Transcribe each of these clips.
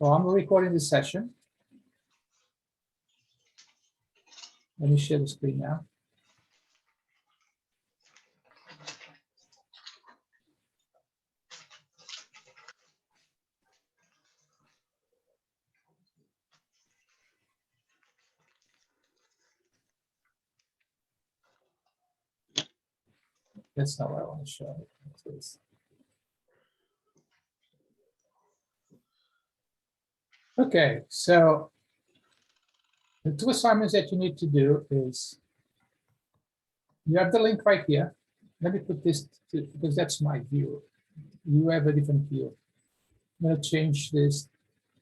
So I'm recording this session. Let me share the screen now. That's not what I want to show. Okay, so the two assignments that you need to do is you have the link right here. Let me put this because that's my view. You have a different view. I'm going to change this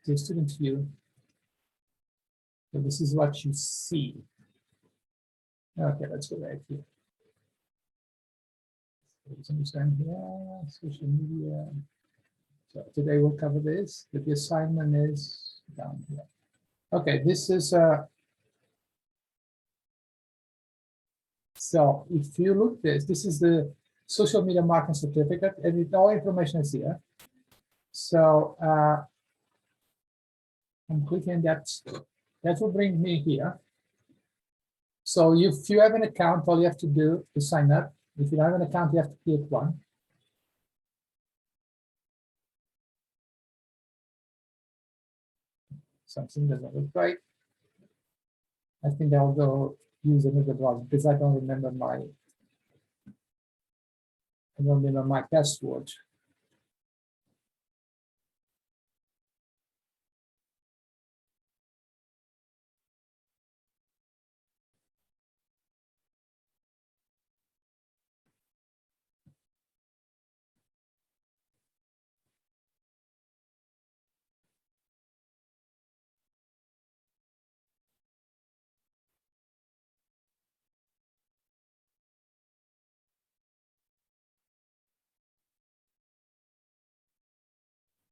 to student view. So this is what you see. Okay, let's go right here. Here, social media. So today we'll cover this, but the assignment is down here. Okay, this is so if you look this is the social media marketing certificate, and all information is here. So I'm clicking that. That will bring me here. So if you have an account, all you have to do is sign up. If you don't have an account, you have to click one. Something doesn't look right. I think I'll go use another browser because I don't remember my password.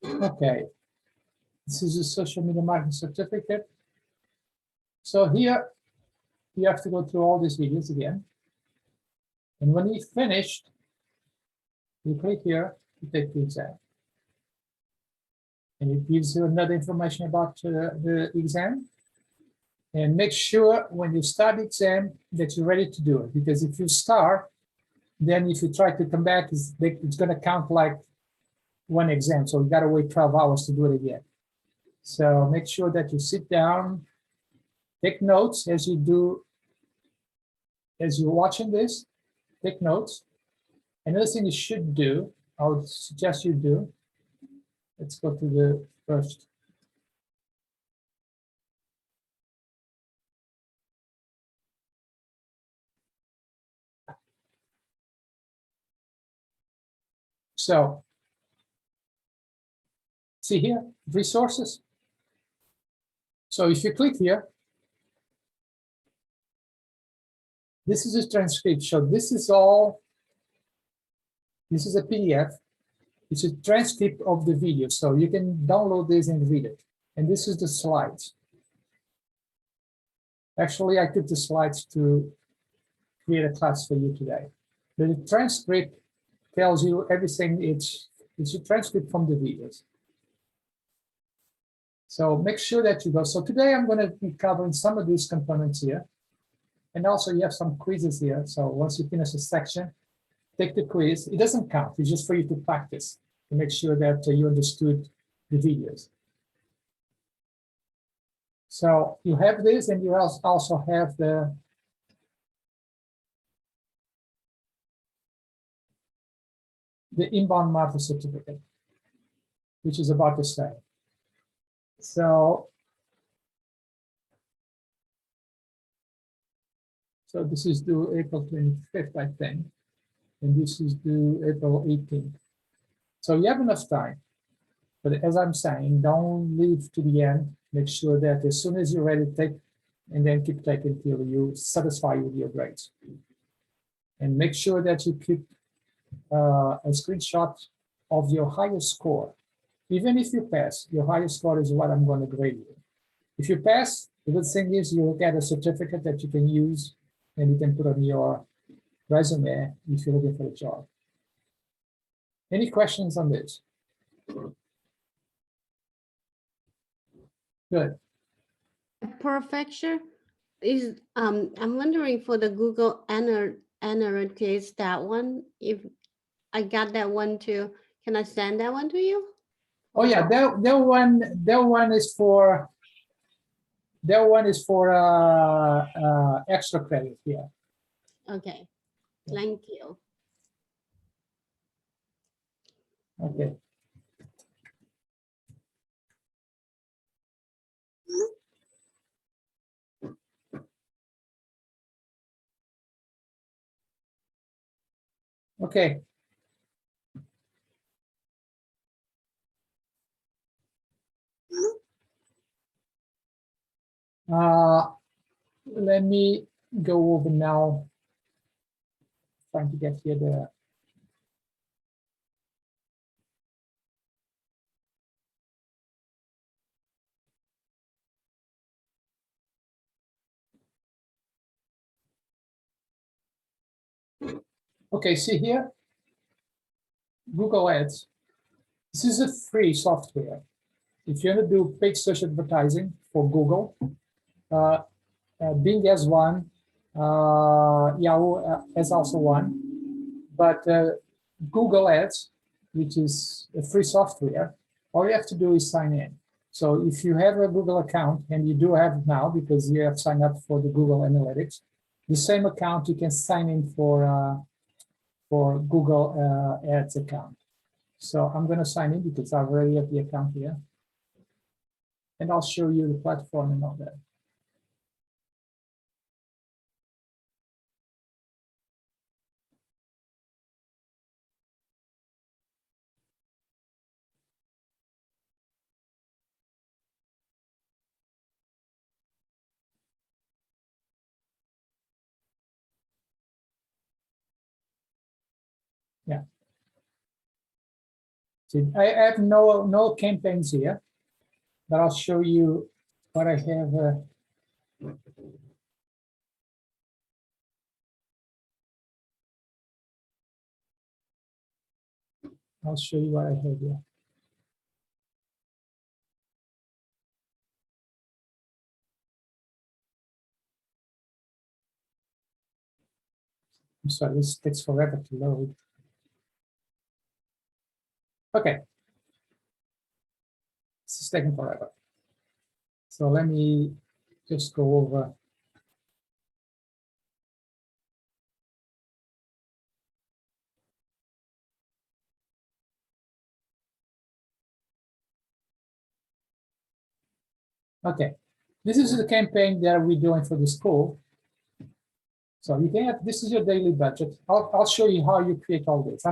Okay, this is a social media marketing certificate. So here you have to go through all these videos again. And when you've finished, you click here to take the exam. And it gives you another information about the exam. And make sure when you start the exam that you're ready to do it. Because if you start, then if you try to come back, it's going to count like one exam. So you got to wait 12 hours to do it again. So make sure that you sit down, take notes as you do, as you're watching this, take notes. Another thing you should do, I would suggest you do, let's go to the first. So, see here, resources. So if you click here, this is a transcript. So this is all, this is a PDF. It's a transcript of the video. So you can download this and read it. And this is the slides. Actually, I took the slides to create a class for you today. But the transcript tells you everything. It's a transcript from the videos. So make sure that you go. So today I'm going to be covering some of these components here. And also you have some quizzes here. So once you finish a section, take the quiz. It doesn't count. It's just for you to practice, to make sure that you understood the videos. So you have this, and you also have the inbound marketing certificate, which is about the same. So this is due April 25th, I think, and this is due April 18th. So you have enough time. But as I'm saying, don't leave to the end. Make sure that as soon as you're ready, take, and then keep taking until you satisfy with your grades. And make sure that you keep a screenshot of your highest score. Even if you pass, your highest score is what I'm going to grade you. If you pass, the good thing is you'll get a certificate that you can use and you can put on your resume if you're looking for a job. Any questions on this? Good. Perfection is I'm wondering for the Google Analytics, that one, if I got that one too, can I send that one to you? Oh yeah, that one is for extra credit. Yeah. Okay, thank you. Okay. Okay. Let me go over now. Trying to get here the. Okay, see here, Google Ads. This is a free software. If you want to do paid search advertising for Google, Bing has one, Yahoo has also one, but Google Ads, which is a free software, all you have to do is sign in. So if you have a Google account, and you do have it now because you have signed up for the Google Analytics, the same account you can sign in for Google Ads account. So I'm going to sign in because I already have the account here. And I'll show you the platform and all that. Yeah. See, I have no campaigns here, but I'll show you what I have. I'll show you what I have here. I'm sorry, this takes forever to load. Okay. This is taking forever. So let me just go over. Okay. This is the campaign that we're doing for the school. So you can have, this is your daily budget. I'll show you how you create all this.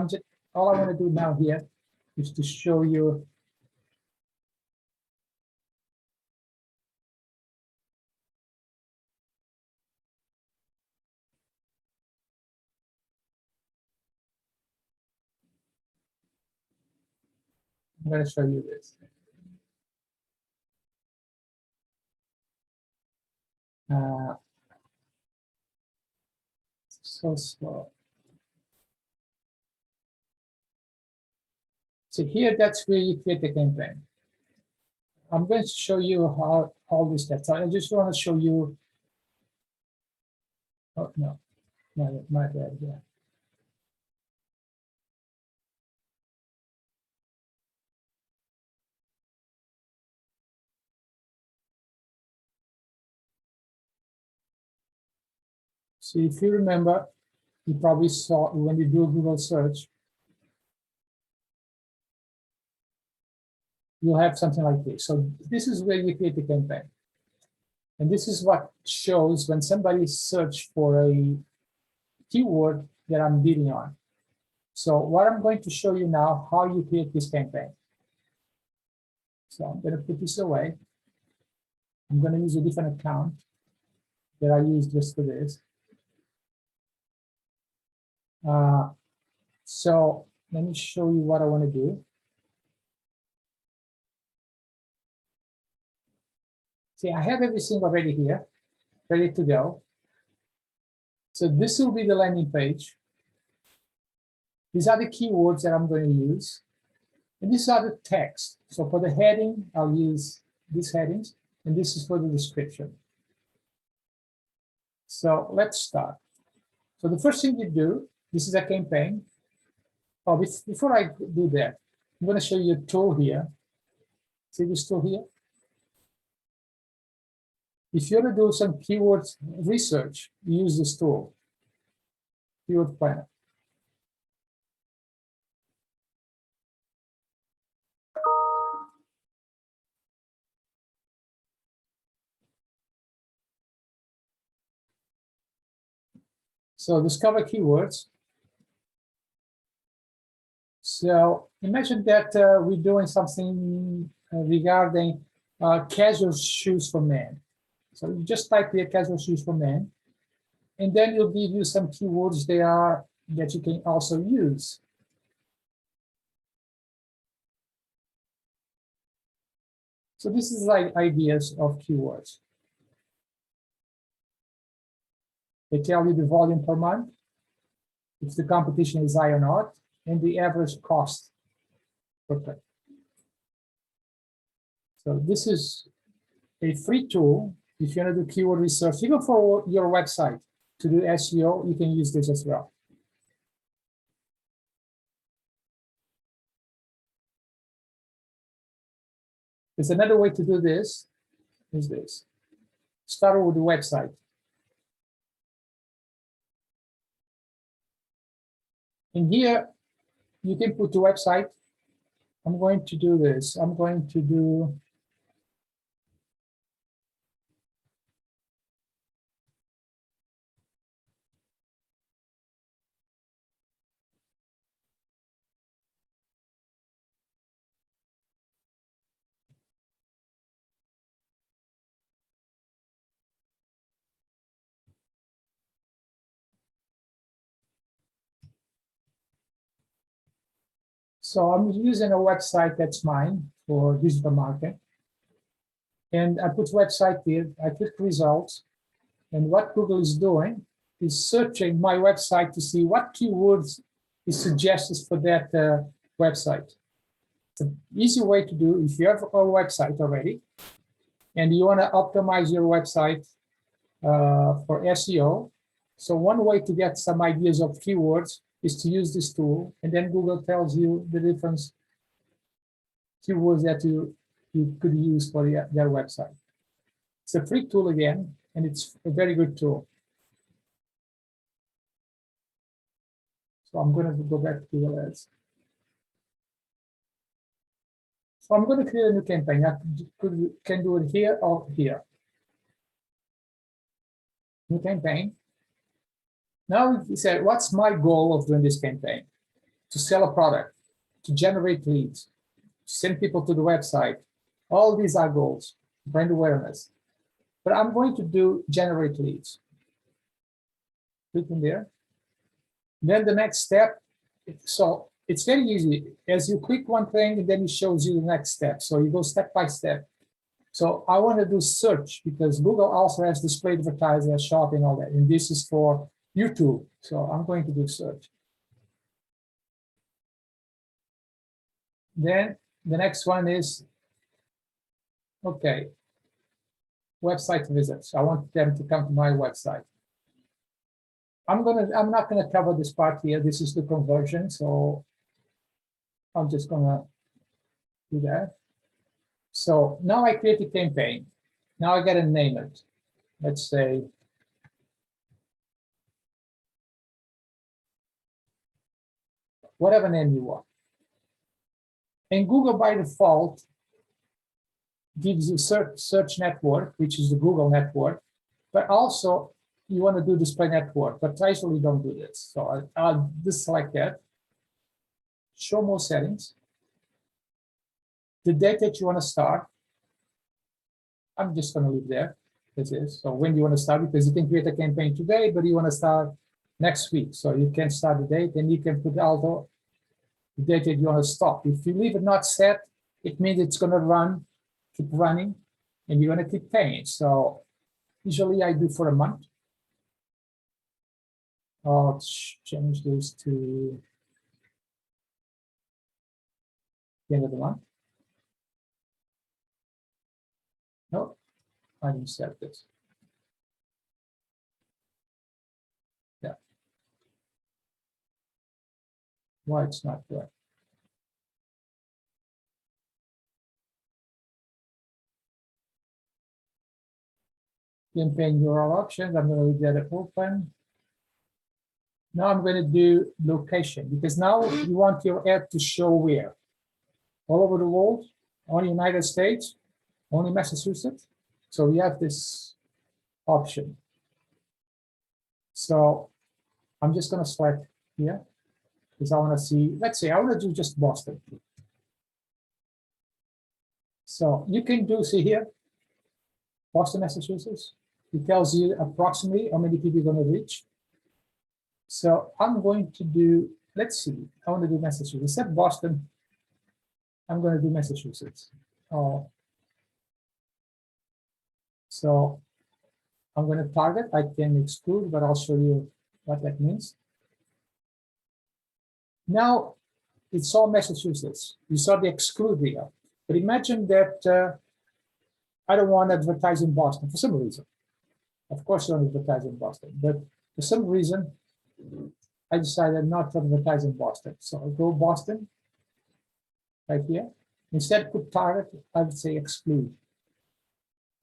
All I want to do now here is to show you. I'm going to show you this. So slow. So here, that's where you create the campaign. I'm going to show you how all this steps. I just want to show you. Oh no, my bad. Yeah. So if you remember, you probably saw when you do a Google search, you'll have something like this. So this is where you create the campaign. And this is what shows when somebody search for a keyword that I'm bidding on. So what I'm going to show you now, how you create this campaign. So I'm going to put this away. I'm going to use a different account that I use just for this. So let me show you what I want to do. See, I have everything already here, ready to go. So this will be the landing page. These are the keywords that I'm going to use. And these are the text. So for the heading, I'll use these headings. and this is for the description. So let's start. So the first thing you do, this is a campaign. Oh, before I do that, I'm going to show you a tool here. See this tool here? If you want to do some keyword research, use this tool, Keyword Planner. So discover keywords. So imagine that we're doing something regarding casual shoes for men. So you just type here casual shoes for men, and then it'll give you some keywords that you can also use. So this is like ideas of keywords. They tell you the volume per month, if the competition is high or not, and the average cost per click. So this is a free tool. If you want to do keyword research, even for your website to do SEO, you can use this as well. There's another way to do this, is this. Start with the website. In here, you can put the website. I'm going to do this. I'm going to do so I'm using a website that's mine for digital marketing. And I put website here, I click results. And what Google is doing is searching my website to see what keywords it suggests for that website. It's an easy way to do if you have a website already and you want to optimize your website for SEO. So one way to get some ideas of keywords is to use this tool, and then Google tells you the different keywords that you could use for their website. It's a free tool again, and it's a very good tool. So I'm going to go back to Google Ads. So I'm going to create a new campaign. I can do it here or here. New campaign. Now we said, what's my goal of doing this campaign? To sell a product, to generate leads, to send people to the website. All these are goals, brand awareness. But I'm going to do generate leads. Click in there. Then the next step, so it's very easy. As you click one thing, and then it shows you the next step. So you go step by step. So I want to do search because Google also has display advertising, shopping, all that. And this is for YouTube. So I'm going to do search. Then the next one is, okay, website visits. I want them to come to my website. I'm not gonna cover this part here. This is the conversion, so I'm just gonna do that. So now I create a campaign. Now I gotta name it. Let's say whatever name you want. And Google by default gives you search network, which is the Google network, but also you want to do display network, but I usually don't do this. So I'll just select that. Show more settings. The date that you want to start, I'm just going to leave there. This is so when you want to start, because you can create a campaign today, but you want to start next week. So you can start the date, and you can put also the date that you want to stop. If you leave it not set, it means it's going to run, keep running, and you're going to keep paying. So usually I do for a month. I'll change this to the end of the month. No, I insert this. Yeah. Why it's not there? Campaign URL options. I'm going to leave that open. Now I'm going to do location, because now you want your ad to show where? All over the world, only United States, only Massachusetts. So we have this option. So I'm just going to select here because I want to see, let's say I want to do just Boston. So you can do, see here, Boston, Massachusetts. It tells you approximately how many people you're going to reach. So I'm going to do, let's see, I want to do Massachusetts. Instead Boston, I'm going to do Massachusetts. So I'm going to target. I can exclude, but I'll show you what that means. Now it's all Massachusetts. You saw the exclude here. But imagine that I don't want to advertise in Boston for some reason. Of course, you don't advertise in Boston, but for some reason, I decided not to advertise in Boston. So I'll go Boston right here. Instead, put target, I would say exclude.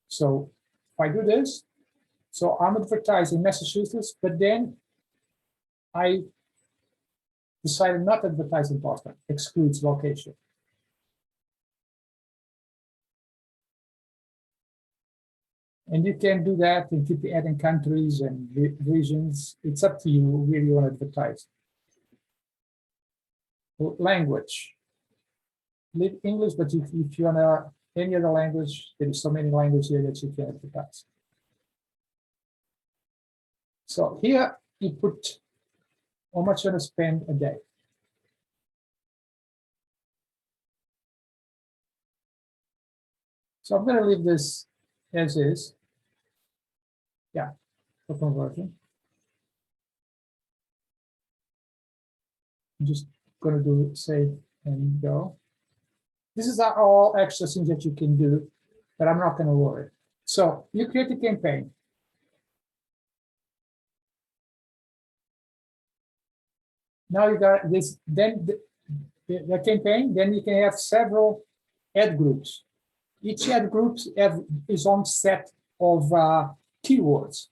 So if I do this, so I'm advertising Massachusetts, but then I decided not to advertise in Boston, excludes location. And you can do that and keep adding countries and regions. It's up to you where you want to advertise. Language. Leave English, but if you want to any other language, there is so many languages here that you can advertise. So here you put how much you're going to spend a day. So I'm going to leave this as is. Yeah, for conversion. I'm just going to do save and go. This is all extra things that you can do, but I'm not going to worry. So you create a campaign. Now you got this, then the campaign, then you can have several ad groups. Each ad group have its own set of keywords.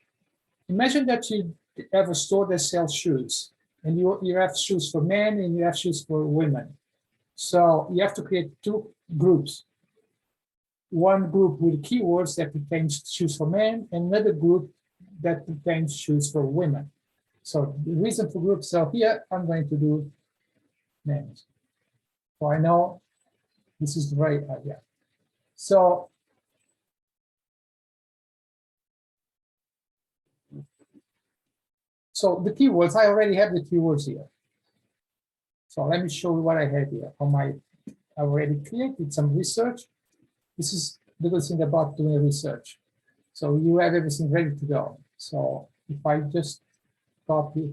Imagine that you have a store that sells shoes, and you have shoes for men and you have shoes for women. So you have to create two groups. One group with keywords that pertains shoes for men, and another group that pertains shoes for women. So the reason for groups, so here I'm going to do names. So I know this is the right idea. So the keywords, I already have the keywords here. So let me show you what I have here. I already created some research. This is the good thing about doing research. So you have everything ready to go. So if I just copy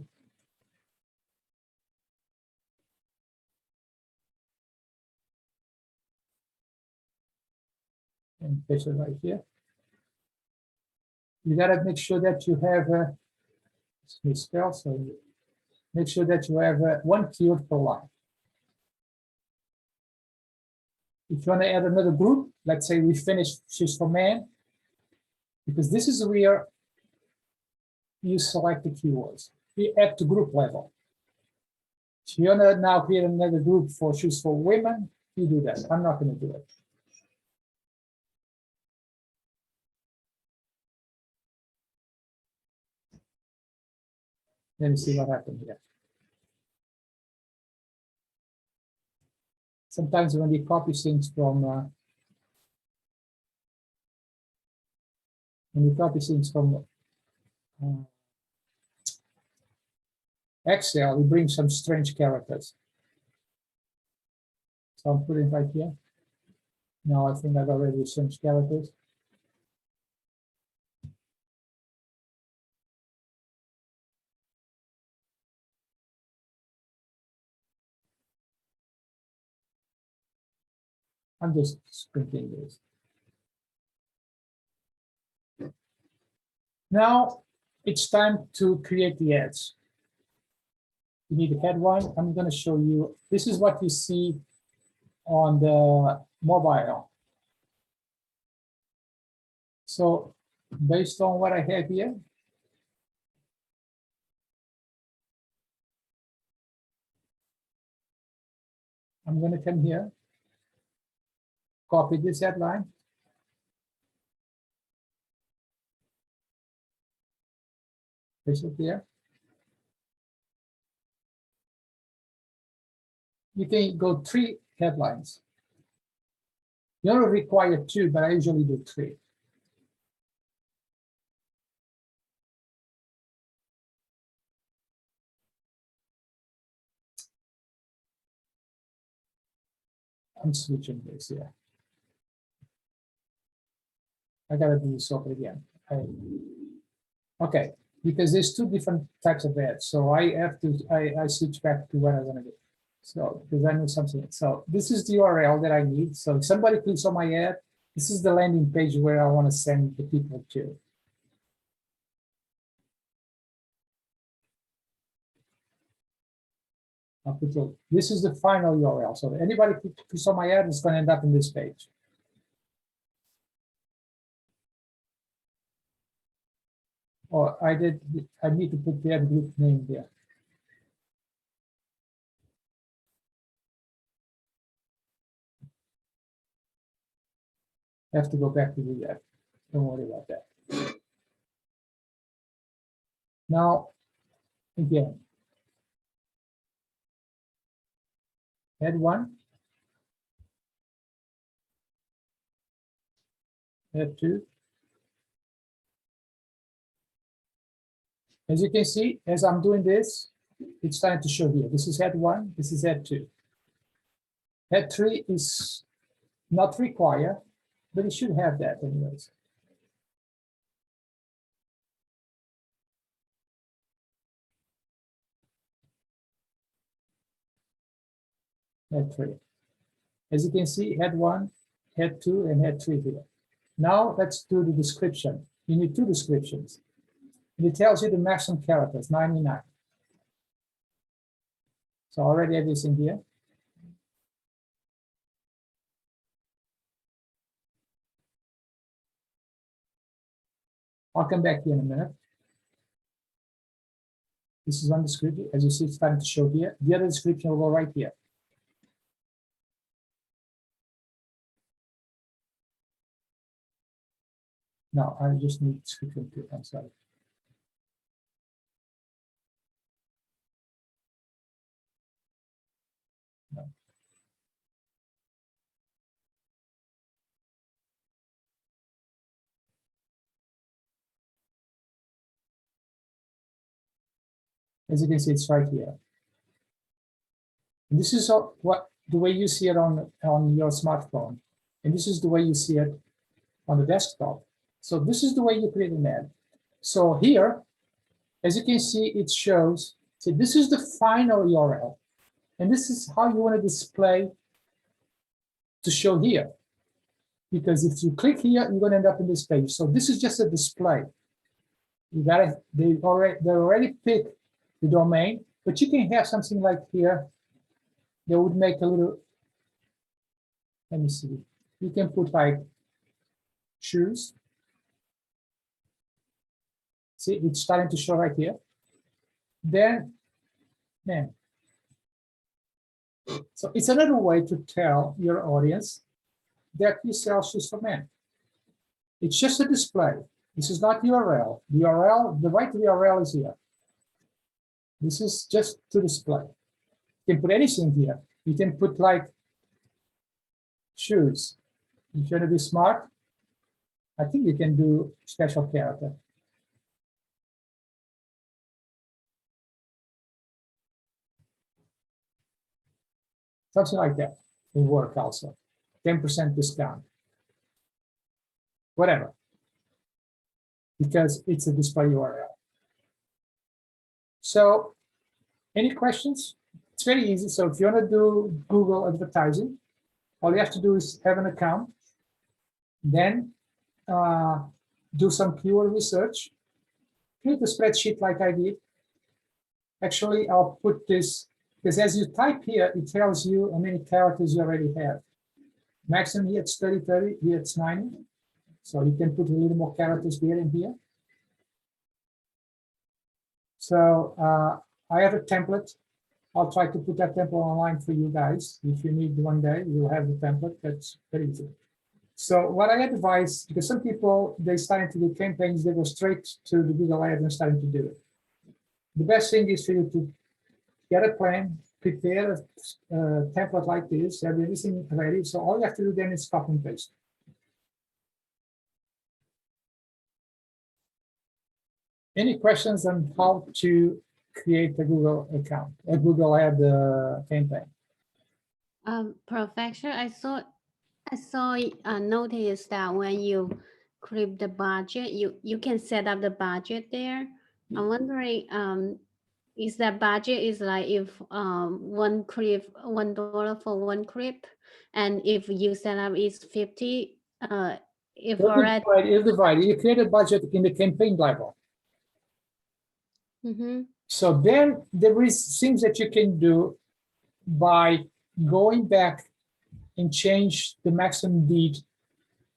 and paste it right here. You gotta make sure that you have misspell, so make sure that you have one keyword per line. If you want to add another group, let's say we finished shoes for men, because this is where you select the keywords. You add to group level. If you want to now create another group for shoes for women, you do that. I'm not going to do it. Let me see what happened here. Sometimes when you copy things from Excel, it brings some strange characters. So I'm putting it right here. Now I think I've already strange characters. I'm just printing this. Now it's time to create the ads. You need a headline. I'm going to show you. This is what you see on the mobile. So based on what I have here, I'm going to come here, copy this headline, paste it there. You can go 3 headlines. You only require 2, but I usually do 3. I'm switching this here. I gotta do this over again. Okay, because there's 2 different types of ads, so I have to I switch back to what I want to do. So because I know something. So this is the URL that I need. So if somebody clicks on my ad, this is the landing page where I want to send the people to. This is the final URL. So anybody who clicks on my ad is going to end up in this page. Or I need to put the ad group name there. I have to go back to do that. Don't worry about that. Now, again, ad 1, ad 2. As you can see, as I'm doing this, it's starting to show here. This is ad 1, this is ad 2. Ad 3 is not required, but it should have that anyways. Ad 3. As you can see, ad 1, ad 2, and ad 3 here. Now let's do the description. You need 2 descriptions. And it tells you the maximum characters, 99. So I already have this in here. I'll come back here in a minute. This is one description. As you see, it's starting to show here. The other description will go right here. No, I just need description too. I'm sorry. No. As you can see, it's right here. And this is what the way you see it on your smartphone, and this is the way you see it on the desktop. So this is the way you create an ad. So here, as you can see, it shows. So this is the final URL, and this is how you want to display to show here. Because if you click here, you're going to end up in this page. So this is just a display. You gotta they already picked the domain, but you can have something like here that would make a little. Let me see. You can put like shoes. See, it's starting to show right here. Then, man. So it's another way to tell your audience that you sell shoes for men. It's just a display. This is not URL. The URL, the right URL is here. This is just to display. You can put anything here. You can put like shoes. If you're gonna be smart, I think you can do special character. Something like that will work also. 10% discount. Whatever. Because it's a display URL. So, any questions? It's very easy. So if you want to do Google advertising, all you have to do is have an account, then do some keyword research, create a spreadsheet like I did. Actually, I'll put this, because as you type here, it tells you how many characters you already have. Maximum here it's 30, here it's 90. So you can put a little more characters there and here. So I have a template. I'll try to put that template online for you guys. If you need one day, you'll have the template. That's very easy. So what I advise, because some people, they starting to do campaigns, they go straight to the Google Ads and starting to do it. The best thing is for you to get a plan, prepare a template like this, have everything ready. So all you have to do then is copy and paste. Any questions on how to create a Google account, a Google Ad campaign? Professor, I saw notice that when you clip the budget, you can set up the budget there. I'm wondering, is that budget is like if one clip, $1 for one clip, and if you set up is 50, if already. It'll divide. You create a budget in the campaign level. So then there is things that you can do by going back and change the maximum bid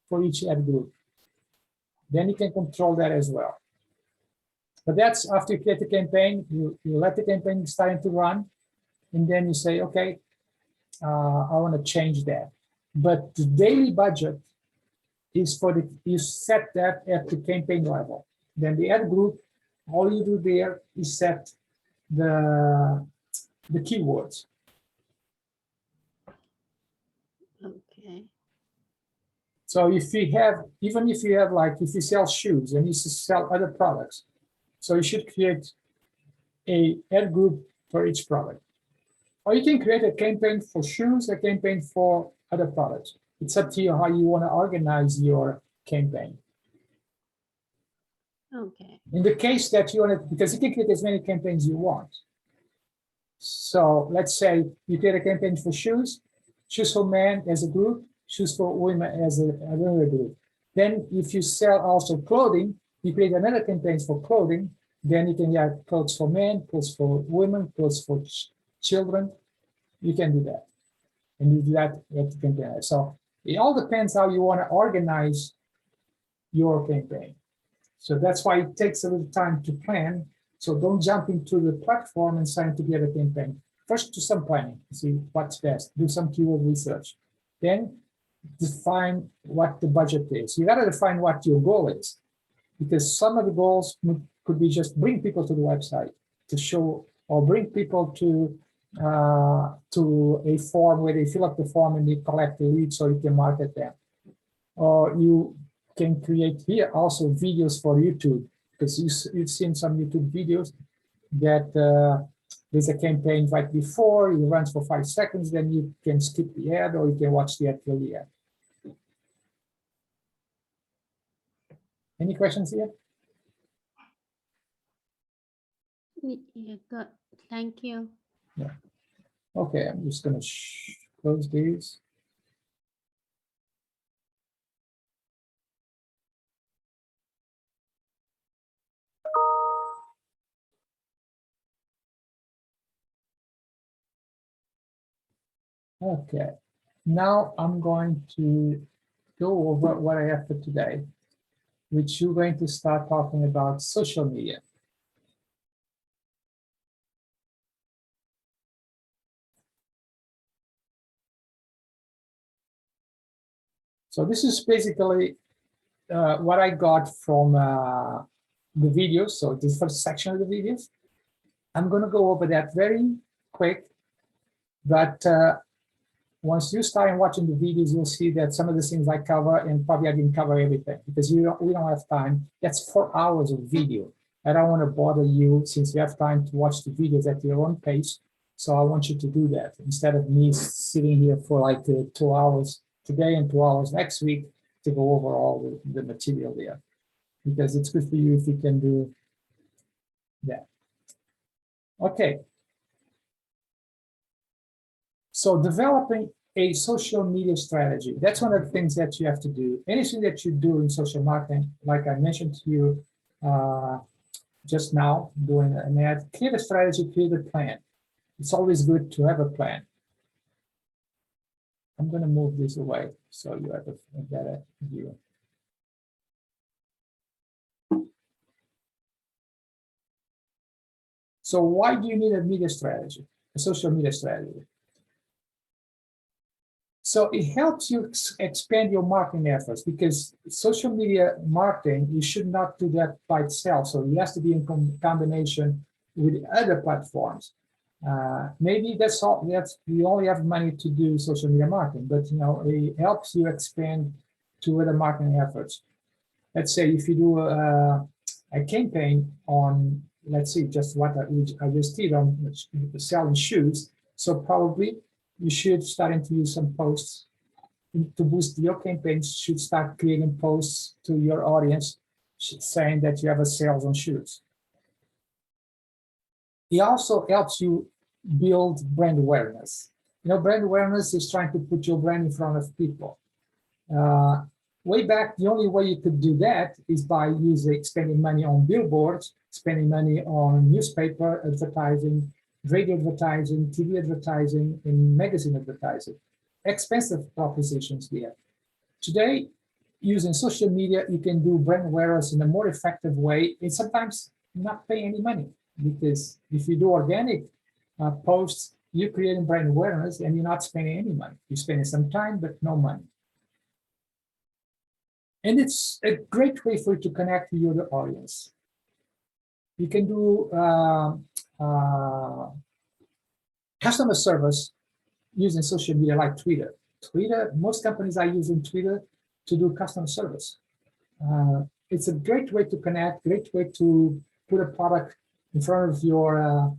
for each ad group. Then you can control that as well. But that's after you create the campaign, you let the campaign start to run, and then you say, okay, I want to change that. But the daily budget is for you set that at the campaign level. Then the ad group, all you do there is set the keywords. Okay. So if you have, even if you have like, if you sell shoes and you sell other products, so you should create a ad group for each product. Or you can create a campaign for shoes, a campaign for other products. It's up to you how you want to organize your campaign. Okay. In the case that you want to, because you can create as many campaigns you want. So let's say you create a campaign for shoes for men as a group, shoes for women as another group. Then if you sell also clothing, you create another campaign for clothing, then you can have clothes for men, clothes for women, clothes for children. You can do that. And you do that at the campaign. So it all depends how you want to organize your campaign. So that's why it takes a little time to plan. So don't jump into the platform and sign to get a campaign. First, do some planning, see what's best, do some keyword research. Then define what the budget is. You got to define what your goal is, because some of the goals could be just bring people to the website to show, or bring people to a form where they fill up the form and they collect the leads so you can market them. Or you can create here also videos for YouTube, because you've seen some YouTube videos that there's a campaign right before, it runs for 5 seconds, then you can skip the ad or you can watch the ad till the end. Any questions here? Yeah, good. Thank you. Yeah. Okay, I'm just going to close these. Okay, now I'm going to go over what I have for today, which you're going to start talking about social media. So this is basically what I got from the videos. So this first section of the videos. I'm going to go over that very quick, but once you start watching the videos, you'll see that some of the things I cover, and probably I didn't cover everything because we don't have time. That's 4 hours of video. I don't want to bother you since you have time to watch the videos at your own pace. So I want you to do that instead of me sitting here for like 2 hours today and 2 hours next week to go over all the material there, because it's good for you if you can do that. Okay. So developing a social media strategy, that's one of the things that you have to do. Anything that you do in social marketing, like I mentioned to you, just now doing an ad, create a strategy, create a plan. It's always good to have a plan. I'm going to move this away so you have a better view. So why do you need a media strategy, a social media strategy? So it helps you expand your marketing efforts, because social media marketing, you should not do that by itself. So it has to be in combination with other platforms. Maybe that's all. You only have money to do social media marketing, but it helps you expand to other marketing efforts. Let's say if you do a campaign on, let's see, just what I just did on selling shoes. So probably you should starting to use some posts to boost your campaigns. Should start creating posts to your audience saying that you have a sales on shoes. It also helps you build brand awareness. Brand awareness is trying to put your brand in front of people. Way back, the only way you could do that is by spending money on billboards, spending money on newspaper advertising, radio advertising, TV advertising, and magazine advertising. Expensive propositions here. Today, using social media, you can do brand awareness in a more effective way, and sometimes not pay any money, because if you do organic posts, you're creating brand awareness and you're not spending any money. You're spending some time, but no money. And it's a great way for you to connect with your audience. You can do customer service using social media like Twitter. Most companies are using Twitter to do customer service. It's a great way to connect, great way to put a product in front of your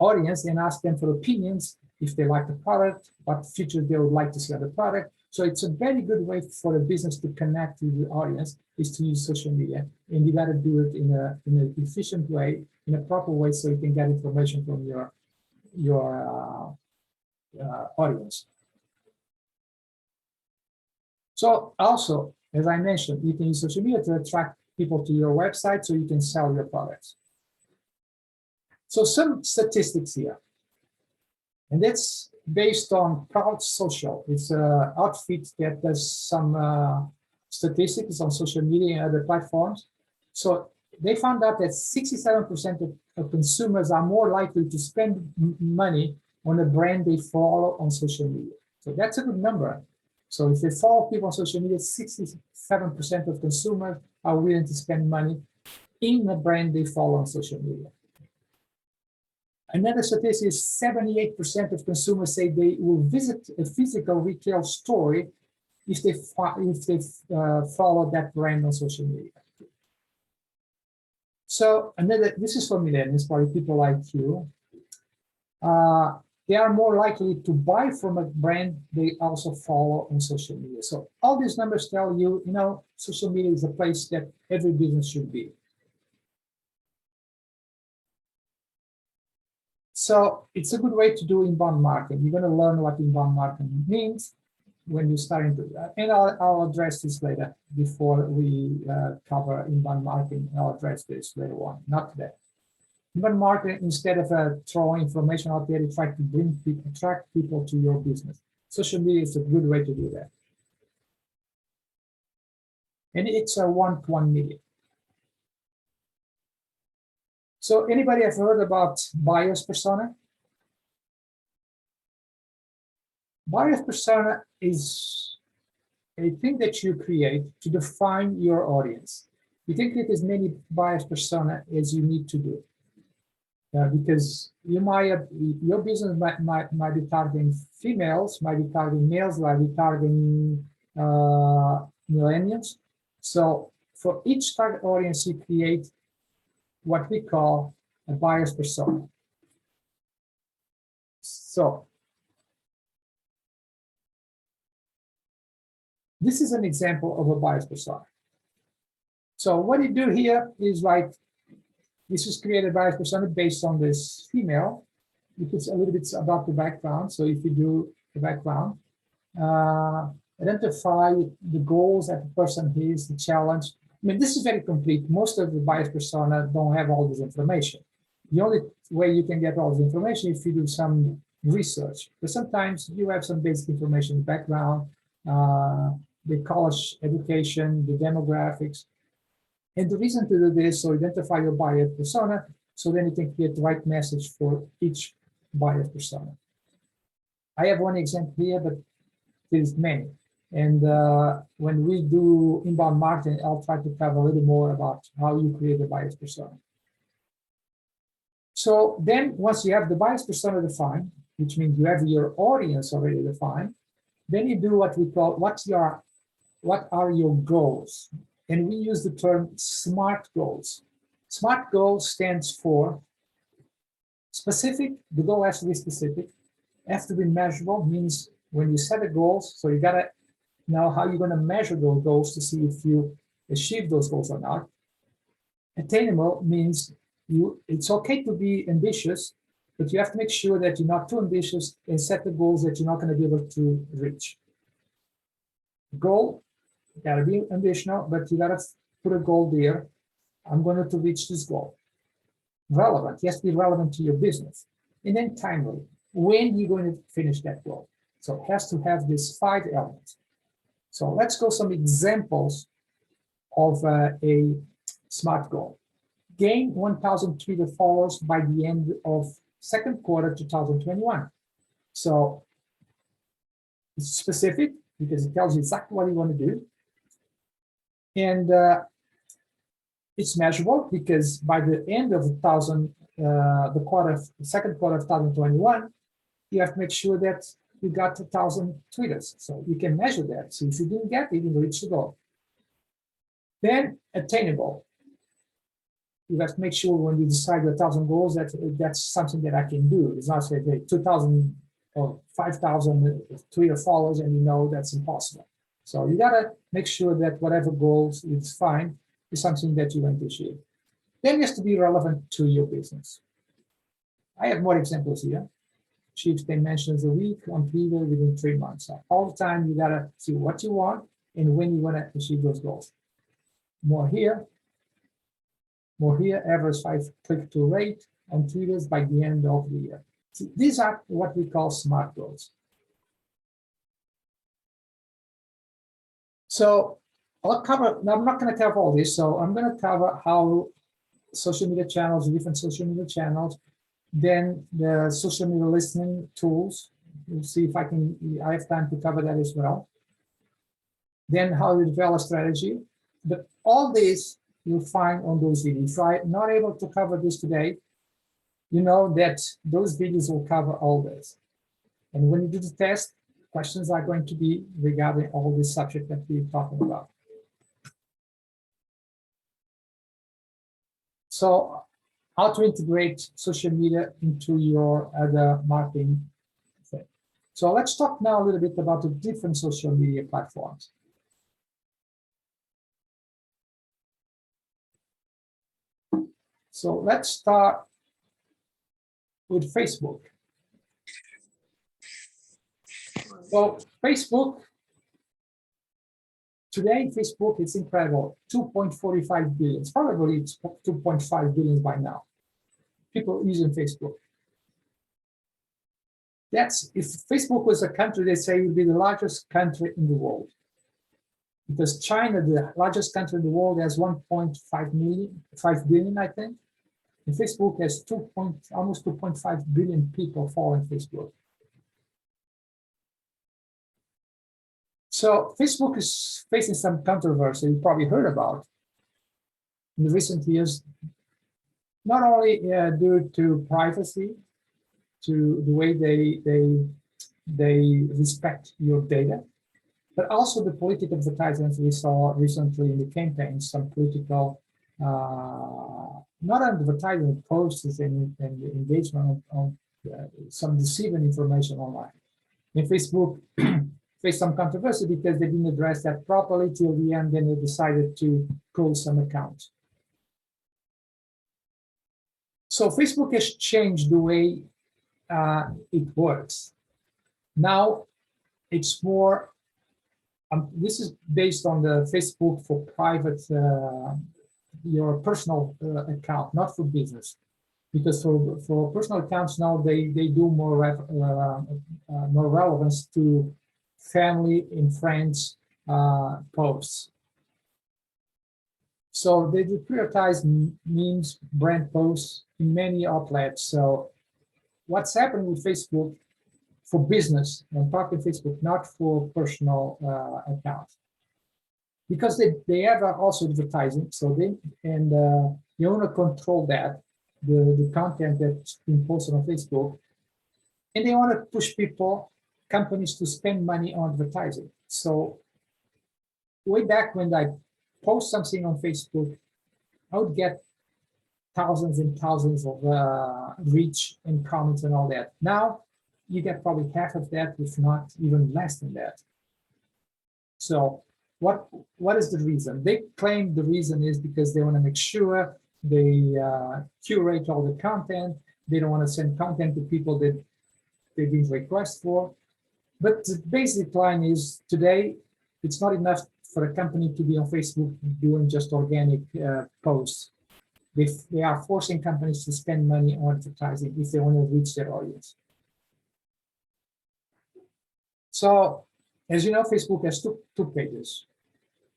audience and ask them for opinions, if they like the product, what features they would like to see on the product. So it's a very good way for a business to connect with the audience, is to use social media. And you got to do it in an efficient way, in a proper way, so you can get information from your audience. So also, as I mentioned, you can use social media to attract people to your website so you can sell your products. So some statistics here, and that's based on Proud Social. It's an outfit that does some statistics on social media and other platforms. So they found out that 67% of consumers are more likely to spend money on a brand they follow on social media. So that's a good number. So if they follow people on social media, 67% of consumers are willing to spend money in a brand they follow on social media. Another statistic is 78% of consumers say they will visit a physical retail store if they follow that brand on social media. So this is for millennials, probably people like you. They are more likely to buy from a brand they also follow on social media. So all these numbers tell you, social media is a place that every business should be. So it's a good way to do inbound marketing. You're going to learn what inbound marketing means when you're starting to do that. And I'll address this later before we cover inbound marketing. I'll address this later on, not today. Inbound marketing, instead of throwing information out there, try to attract people to your business. Social media is a good way to do that. And it's a one-to-one media. So anybody have heard about buyer's persona? Buyer's persona is a thing that you create to define your audience. You can create as many buyer's persona as you need to do. Because your business might be targeting females, might be targeting males, might be targeting millennials. So for each target audience, you create what we call a buyer's persona. So this is an example of a buyer's persona. So what you do here is this is created buyer's persona based on this female. It's a little bit about the background. So if you do the background, identify the goals that the person has, the challenge, I mean, this is very complete. Most of the buyer's persona don't have all this information. The only way you can get all this information is if you do some research. But sometimes you have some basic information, background, the college education, the demographics. And the reason to do this, so identify your buyer persona, so then you can create the right message for each buyer persona. I have one example here, but there's many. And when we do inbound marketing, I'll try to cover a little more about how you create a buyer's persona. So then once you have the buyer's persona defined, which means you have your audience already defined, then you do what we call, what are your goals? And we use the term SMART goals. SMART goals stands for specific. The goal has to be specific, has to be measurable, means when you set a goal, so you gotta know how you're gonna measure those goals to see if you achieve those goals or not. Attainable means it's okay to be ambitious, but you have to make sure that you're not too ambitious and set the goals that you're not gonna be able to reach. Goal, you gotta be ambitional, but you gotta put a goal there. I'm going to reach this goal. Relevant, yes, be relevant to your business. And then timely, when you're going to finish that goal. So it has to have these 5 elements. So let's go some examples of a SMART goal. Gain 1,000 Twitter followers by the end of second quarter 2021. So it's specific because it tells you exactly what you want to do. And it's measurable because by the end of the second quarter of 2021, you have to make sure that you got 1,000 tweeters. So you can measure that. So if you didn't get it, you didn't reach the goal. Then attainable. You have to make sure when you decide 1,000 goals that that's something that I can do. It's not say 2,000 or 5,000 Twitter followers and you know that's impossible. So you gotta make sure that whatever goals you define is something that you want to achieve. Then it has to be relevant to your business. I have more examples here. Achieve 10 mentions a week on Twitter within 3 months. So all the time you gotta see what you want and when you want to achieve those goals. More here, average 5 click-through rate on Twitter by the end of the year. So these are what we call SMART goals. So I'll cover, now I'm not going to cover all this, so I'm going to cover how social media channels, different social media channels, then the social media listening tools. We'll see if I have time to cover that as well. Then how to develop a strategy. But all this you'll find on those videos. If I'm not able to cover this today, you know that those videos will cover all this. And when you do the test, questions are going to be regarding all this subject that we're talking about. So how to integrate social media into your other marketing thing. So let's talk now a little bit about the different social media platforms. So let's start with Facebook. So Facebook, today Facebook is incredible, 2.45 billion. Probably it's 2.5 billion by now. People using Facebook. That's, if Facebook was a country, they say it would be the largest country in the world. Because China, the largest country in the world, has 5 billion, I think. And Facebook has almost 2.5 billion people following Facebook. So Facebook is facing some controversy you probably heard about in the recent years, not only due to privacy, to the way they respect your data, but also the political advertisements we saw recently in the campaigns, some political, not advertising posts and engagement on some deceiving information online. And Facebook faced some controversy because they didn't address that properly till the end, then they decided to close some accounts. So Facebook has changed the way it works. Now it's more This is based on the Facebook for private, your personal account, not for business. Because for personal accounts now, they do more relevance to family and friends posts. So they do prioritize memes, brand posts in many outlets. So what's happened with Facebook for business, and talking Facebook, not for personal accounts, because they have also advertising. So they want to control that the content that's being posted on Facebook, and they want to push companies to spend money on advertising. So way back when I post something on Facebook, I would get thousands and thousands of reach and comments and all that. Now you get probably half of that, if not even less than that. So what is the reason? They claim the reason is because they want to make sure they curate all the content. They don't want to send content to people that they didn't request for. But the basic line is today, it's not enough for a company to be on Facebook doing just organic posts. They are forcing companies to spend money on advertising if they want to reach their audience. So, as you know, Facebook has two pages.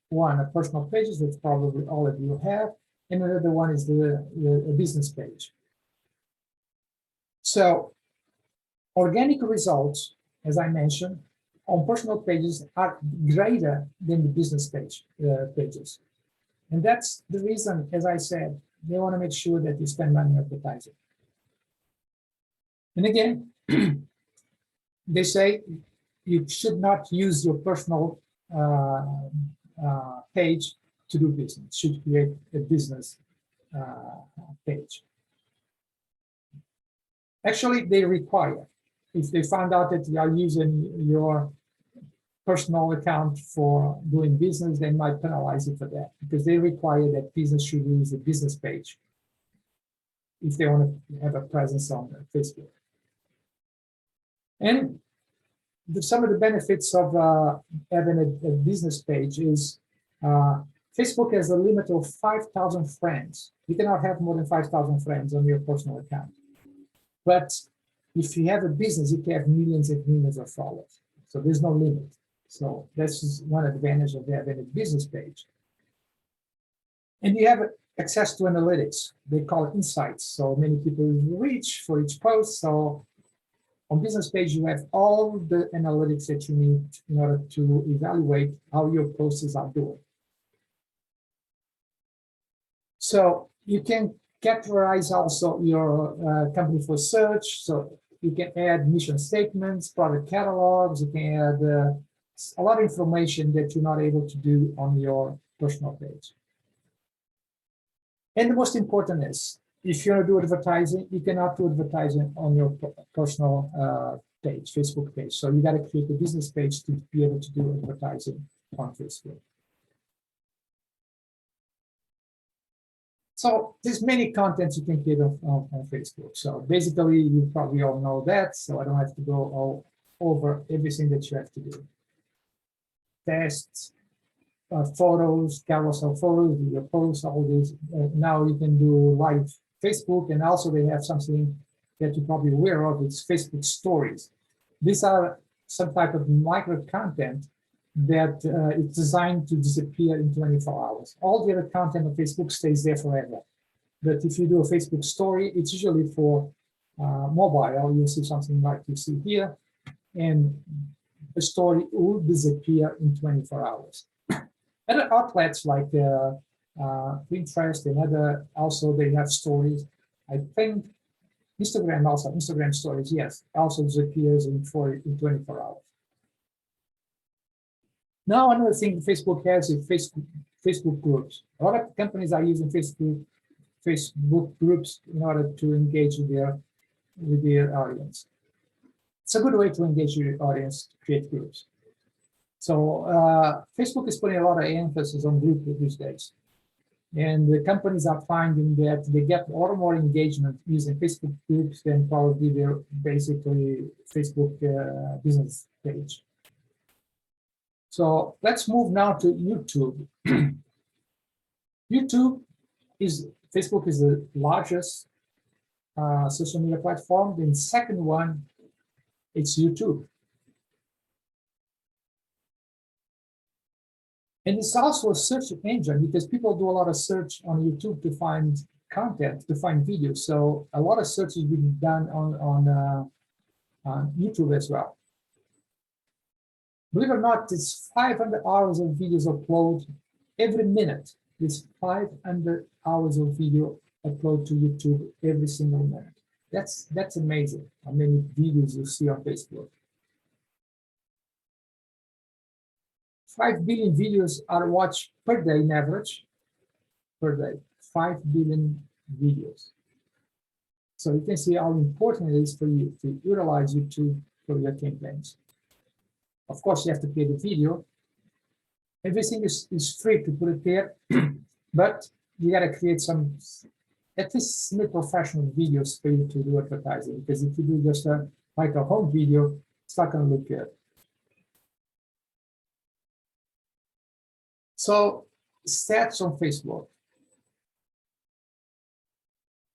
One, a personal pages, that's probably all of you have, and another one is the business page. So, organic results, as I mentioned, on personal pages are greater than the business pages. And that's the reason, as I said, they want to make sure that you spend money on advertising. And again, they say you should not use your personal page to do business. You should create a business page. Actually, they require, if they find out that you are using your personal account for doing business, they might penalize you for that, because they require that business should use a business page if they want to have a presence on Facebook. And some of the benefits of having a business page is Facebook has a limit of 5,000 friends. You cannot have more than 5,000 friends on your personal account. But if you have a business, you can have millions and millions of followers. So there's no limit. So that's one advantage of having a business page. And you have access to analytics. They call it insights. So many people reach for each post. So on business page, you have all the analytics that you need in order to evaluate how your posts are doing. So you can categorize also your company for search. So you can add mission statements, product catalogs. You can add a lot of information that you're not able to do on your personal page. And the most important is, if you want to do advertising, you cannot do advertising on your personal page, Facebook page. So you got to create a business page to be able to do advertising on Facebook. So there's many contents you can create on Facebook. So basically, you probably all know that. So I don't have to go all over everything that you have to do. Tests, photos, carousel photos, video posts, all these. Now you can do live Facebook, and also they have something that you're probably aware of. It's Facebook stories. These are some type of micro content that is designed to disappear in 24 hours. All the other content on Facebook stays there forever. But if you do a Facebook story, it's usually for mobile. You'll see something like you see here, and the story will disappear in 24 hours. Other outlets like Pinterest and other, also they have stories. I think Instagram stories, yes, also disappears in 24 hours. Now another thing Facebook has is Facebook groups. A lot of companies are using Facebook groups in order to engage with their audience. It's a good way to engage your audience, to create groups. So Facebook is putting a lot of emphasis on groups these days. And the companies are finding that they get a lot more engagement using Facebook groups than probably their basically Facebook business page. So let's move now to YouTube. YouTube is, Facebook is the largest social media platform. Then second one, it's YouTube. And it's also a search engine because people do a lot of search on YouTube to find content, to find videos. So a lot of search is being done on YouTube as well. Believe it or not, it's 500 hours of videos uploaded every minute. It's 500 hours of video upload to YouTube every single minute. That's amazing how many videos you see on Facebook. 5 billion videos are watched per day in average, per day, 5 billion videos. So you can see how important it is for you to utilize YouTube for your campaigns. Of course, you have to pay the video. Everything is free to put it there, but you got to create some, at least semi-professional videos for you to do advertising. Because if you do just like a home video, it's not going to look good. So stats on Facebook.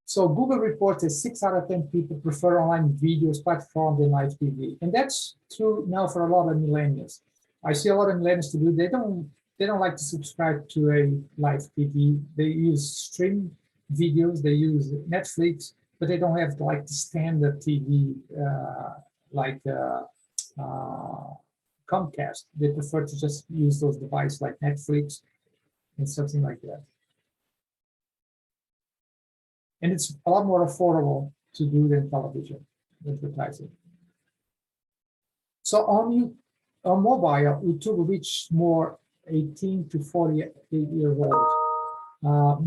So Google reports that 6 out of 10 people prefer online videos platform than live TV. And that's true now for a lot of millennials. I see a lot of millennials to do, they don't like to subscribe to a live TV. They use stream videos, they use Netflix, but they don't have like the standard TV like Comcast. They prefer to just use those devices like Netflix and something like that. And it's a lot more affordable to do than television advertising. So on mobile, YouTube reach more 18 to 48-year-olds,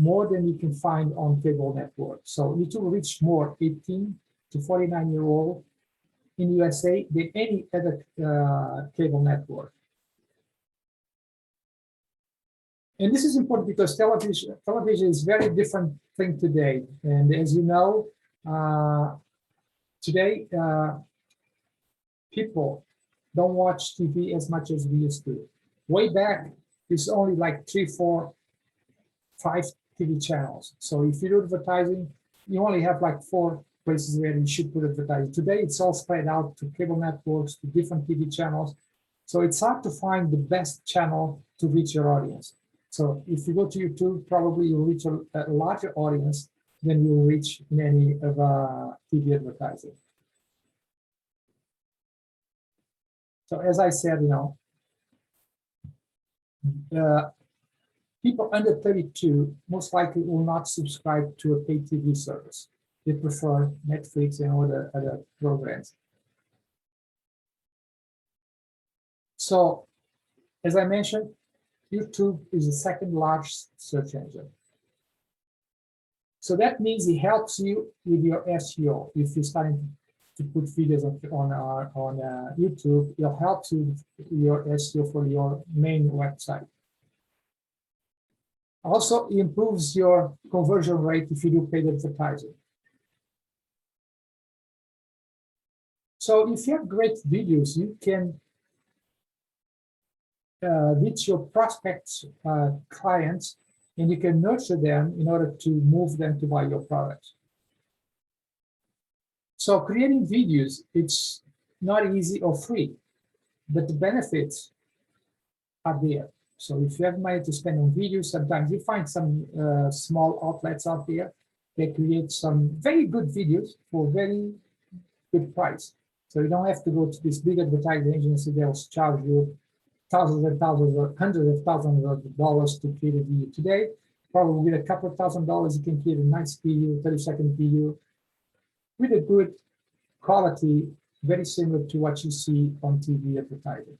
more than you can find on cable networks. So YouTube reach more 18 to 49-year-old in USA than any other cable network. And this is important because television is very different thing today. And as you know, today people don't watch TV as much as we used to. Way back, it's only like 3, 4, 5 TV channels. So if you do advertising, you only have like 4 places where you should put advertising. Today, it's all spread out to cable networks, to different TV channels. So it's hard to find the best channel to reach your audience. So if you go to YouTube, probably you'll reach a larger audience than you'll reach in any of TV advertising. So as I said, you know, people under 32 most likely will not subscribe to a paid TV service. They prefer Netflix and other programs. So, as I mentioned, YouTube is the second largest search engine. So that means it helps you with your SEO. If you're starting to put videos on YouTube, it'll help you with your SEO for your main website. Also, it improves your conversion rate if you do paid advertising. So if you have great videos, you can reach your prospects, clients, and you can nurture them in order to move them to buy your products. So creating videos, it's not easy or free, but the benefits are there. So if you have money to spend on videos, sometimes you find some small outlets out there that create some very good videos for very good price. So you don't have to go to this big advertising agency that will charge you thousands and thousands or hundreds of thousands of dollars to create a video today. Probably with a couple of $1,000, you can create a nice video, 30-second video with a good quality, very similar to what you see on TV advertising.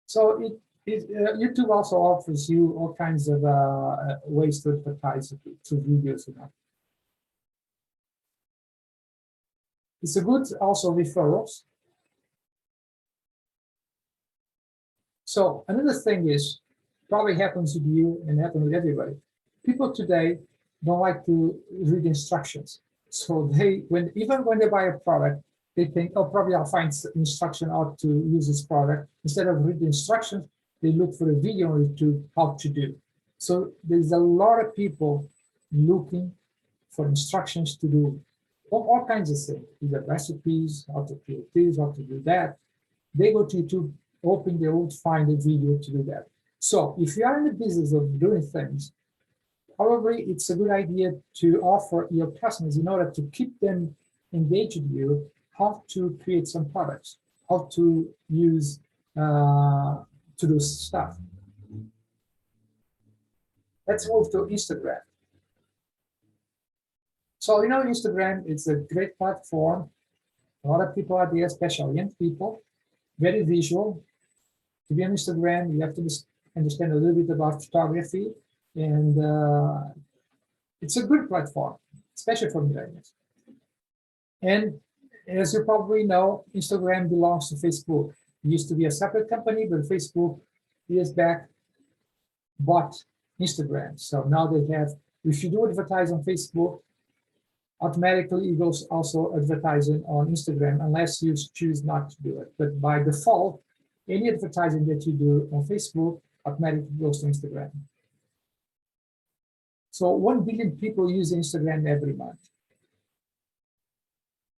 So YouTube also offers you all kinds of ways to advertise through videos. You know. It's a good also referrals. So another thing is, probably happens with you and happens with everybody. People today don't like to read instructions. So even when they buy a product, they think, oh, probably I'll find instruction how to use this product. Instead of read the instructions, they look for a video on YouTube how to do. So there's a lot of people looking for instructions to do all kinds of things, either recipes, how to create this, how to do that. They go to YouTube, hoping they will find a video to do that. So if you are in the business of doing things, probably it's a good idea to offer your customers, in order to keep them engaged with you, how to create some products, how to use to do stuff. Let's move to Instagram. So Instagram is a great platform. A lot of people are there, especially young people, very visual. To be on Instagram, you have to understand a little bit about photography, and it's a good platform, especially for millennials. And as you probably know, Instagram belongs to Facebook. It used to be a separate company, but Facebook years back bought Instagram. So now they have, if you do advertise on Facebook, automatically it goes also advertising on Instagram, unless you choose not to do it. But by default, any advertising that you do on Facebook automatically goes to Instagram. So 1 billion people use Instagram every month.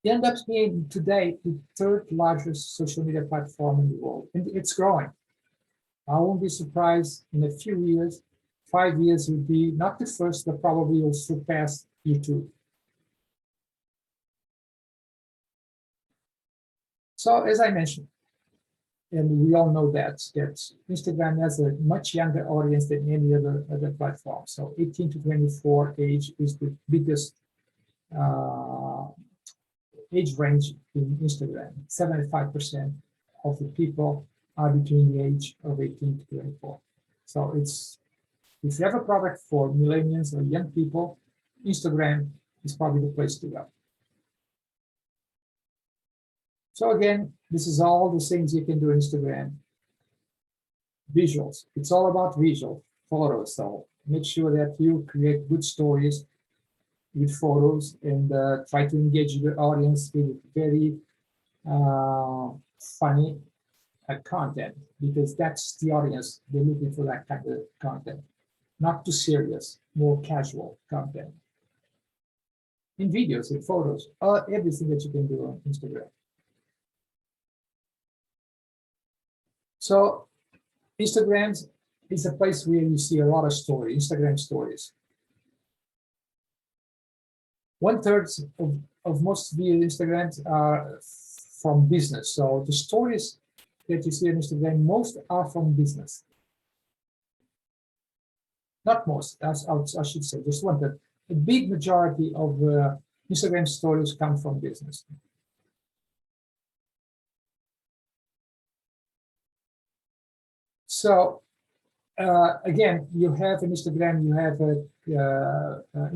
It ends up being today the third largest social media platform in the world, and it's growing. I won't be surprised in a few years, 5 years will be not the first, but probably will surpass YouTube. So as I mentioned, and we all know that Instagram has a much younger audience than any other platform. So 18 to 24 age is the biggest age range in Instagram. 75% of the people are between the age of 18 to 24. So it's, if you have a product for millennials or young people, Instagram is probably the place to go. So again, this is all the things you can do on Instagram. Visuals, it's all about visual photos. So make sure that you create good stories with photos, and try to engage the audience with very funny content, because that's the audience. They're looking for that kind of content, not too serious, more casual content. In videos, in photos, everything that you can do on Instagram. So Instagram is a place where you see a lot of stories, Instagram stories. 1/3 of most video Instagrams are from business. So the stories that you see on Instagram, most are from business. Not most, I should say, just 1/3. A big majority of Instagram stories come from business. So again, you have an Instagram, you have a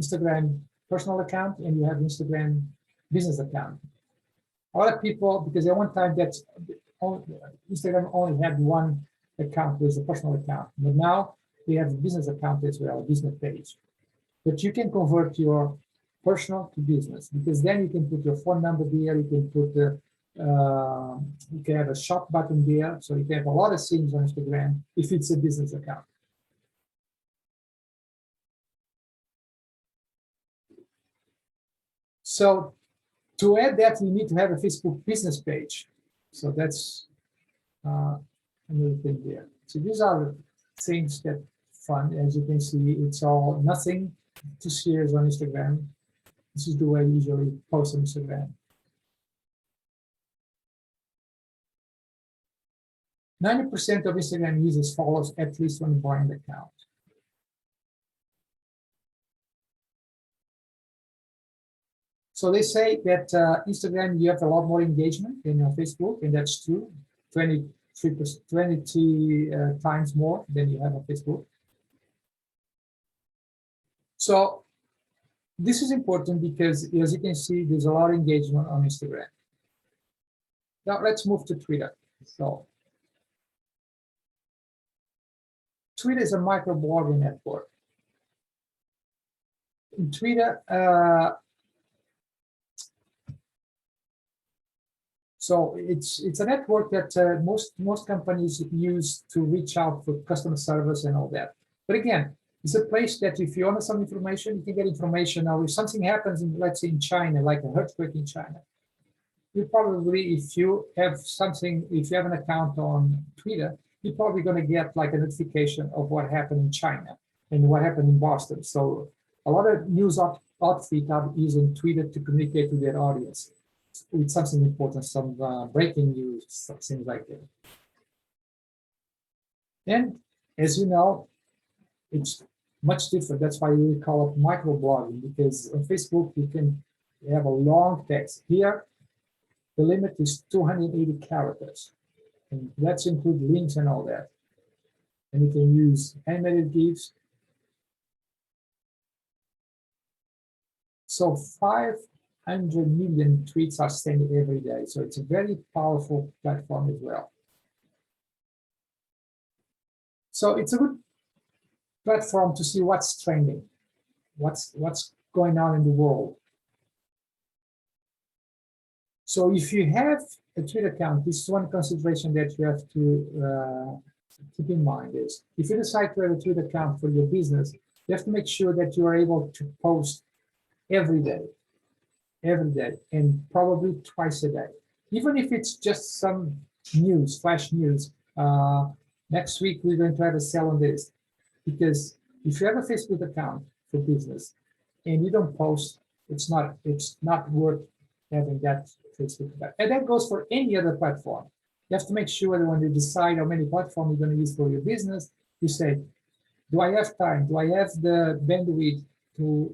Instagram personal account, and you have Instagram business account. A lot of people, because at one time that Instagram only had one account, was a personal account, but now they have a business account as well, a business page. But you can convert your personal to business, because then you can put your phone number there, you can put the you can have a shop button there, so you can have a lot of things on Instagram if it's a business account. So to add that, you need to have a Facebook business page. So that's another thing there. So these are things that fun. As you can see, it's all nothing too serious on Instagram. This is the way I usually post on Instagram. 90% of Instagram users follows at least one brand account. So they say that Instagram, you have a lot more engagement than on Facebook, and that's true. 20 times more than you have on Facebook. So this is important because, as you can see, there's a lot of engagement on Instagram. Now let's move to Twitter. So Twitter is a micro-blogging network. In Twitter, So it's a network that most companies use to reach out for customer service and all that. But again, it's a place that if you want some information, you can get information. Now, if something happens in, let's say, in China, like an earthquake in China, you probably, if you have something, if you have an account on Twitter, you're probably going to get like a notification of what happened in China and what happened in Boston. So a lot of news outfits are using Twitter to communicate to their audience with something important, some breaking news, some things like that. And as you know, it's much different. That's why we call it microblogging, because on Facebook you can have a long text. Here, the limit is 280 characters, and that's include links and all that. And you can use animated GIFs. So 500 million tweets are sent every day. So it's a very powerful platform as well. So it's a good platform to see what's trending, what's going on in the world. So if you have a Twitter account, this is one consideration that you have to keep in mind is if you decide to have a Twitter account for your business, you have to make sure that you are able to post every day, and probably twice a day. Even if it's just some news, flash news. Next week, we're going to have a sale on this. Because if you have a Facebook account for business and you don't post, it's not worth having that Facebook account. And that goes for any other platform. You have to make sure that when you decide how many platforms you're going to use for your business, you say, do I have time? Do I have the bandwidth to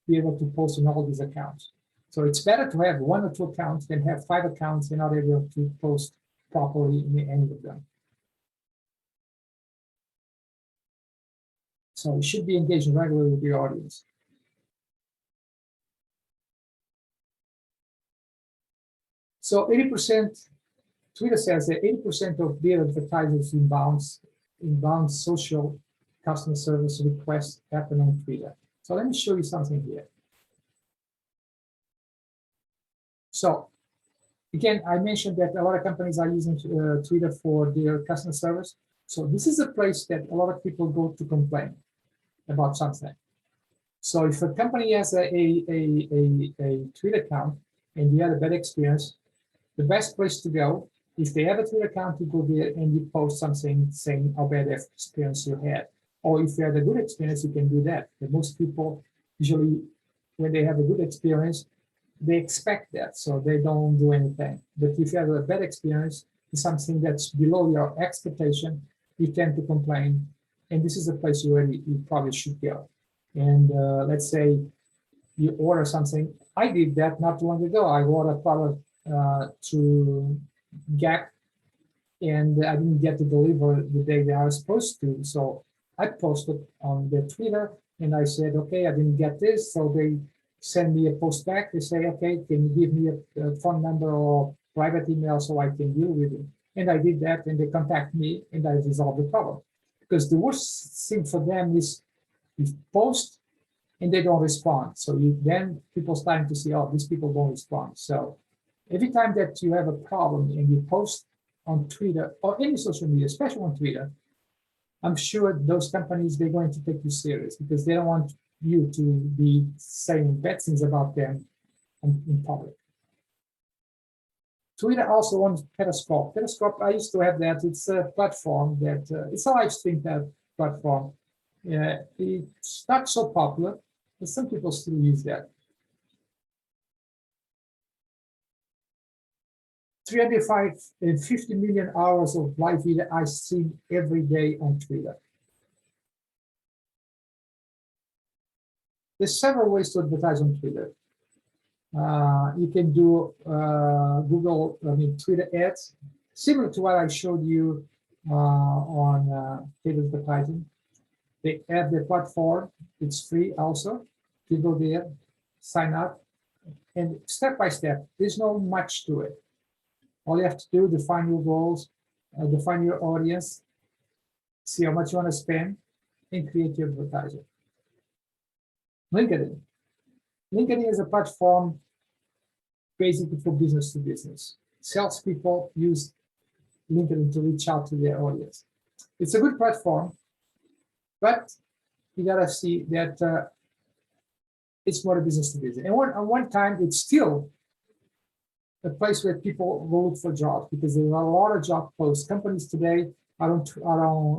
be able to post on all these accounts? So it's better to have 1 or 2 accounts than have 5 accounts and not able to post properly in any of them. So you should be engaging regularly with your audience. So 80%, Twitter says that 80% of their advertisers inbound social customer service requests happen on Twitter. So let me show you something here. So again, I mentioned that a lot of companies are using Twitter for their customer service. So this is a place that a lot of people go to complain about something. So if a company has a Twitter account and you had a bad experience, the best place to go, if they have a Twitter account, you go there and you post something saying how bad experience you had. Or if you had a good experience, you can do that. But most people usually, when they have a good experience, they expect that, so they don't do anything. But if you have a bad experience, something that's below your expectation, you tend to complain. And this is a place you probably should go. And let's say you order something. I did that not too long ago. I ordered a product to Gap, and I didn't get to deliver the day that I was supposed to. So I posted on their Twitter, and I said, okay, I didn't get this. So they send me a post back. They say, okay, can you give me a phone number or private email so I can deal with it? And I did that, and they contact me, and I resolved the problem. Because the worst thing for them is you post and they don't respond. So then people starting to see, oh, these people don't respond. So every time that you have a problem and you post on Twitter or any social media, especially on Twitter, I'm sure those companies, they're going to take you serious because they don't want you to be saying bad things about them in public. Twitter also owns Periscope. Periscope, I used to have that. It's a platform that, it's a live stream platform. It's not so popular, but some people still use that. 350 million hours of live video I stream every day on Twitter. There's several ways to advertise on Twitter. You can do Twitter ads, similar to what I showed you on paid advertising. They have their platform. It's free also. You go there, sign up, and step by step, there's not much to it. All you have to do, define your goals, define your audience, see how much you want to spend, and create your advertising. LinkedIn is a platform basically for business to business. salespeople use LinkedIn to reach out to their audience. It's a good platform, but you gotta see that it's more a business to business. And at one time, it's still a place where people go look for jobs because there are a lot of job posts. Companies today are on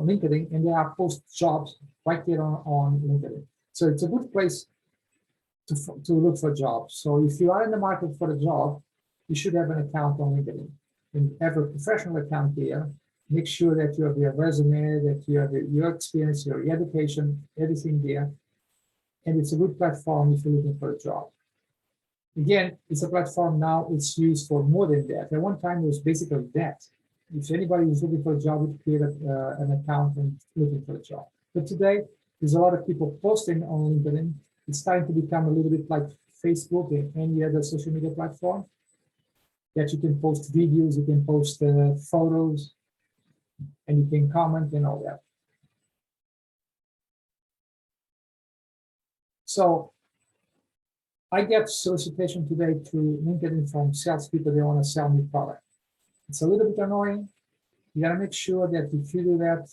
LinkedIn and they are post jobs right there on LinkedIn. So it's a good place to look for jobs. So if you are in the market for a job, you should have an account on LinkedIn and have a professional account there. Make sure that you have your resume, that you have your experience, your education, everything there. And it's a good platform if you're looking for a job. Again, it's a platform now, it's used for more than that. At one time, it was basically that. If anybody was looking for a job, would create an account and looking for a job. But today, there's a lot of people posting on LinkedIn. It's starting to become a little bit like Facebook and any other social media platform that you can post videos, you can post photos, and you can comment and all that. So I get solicitation today through LinkedIn from salespeople. They want to sell me product. It's a little bit annoying. You gotta make sure that if you do that,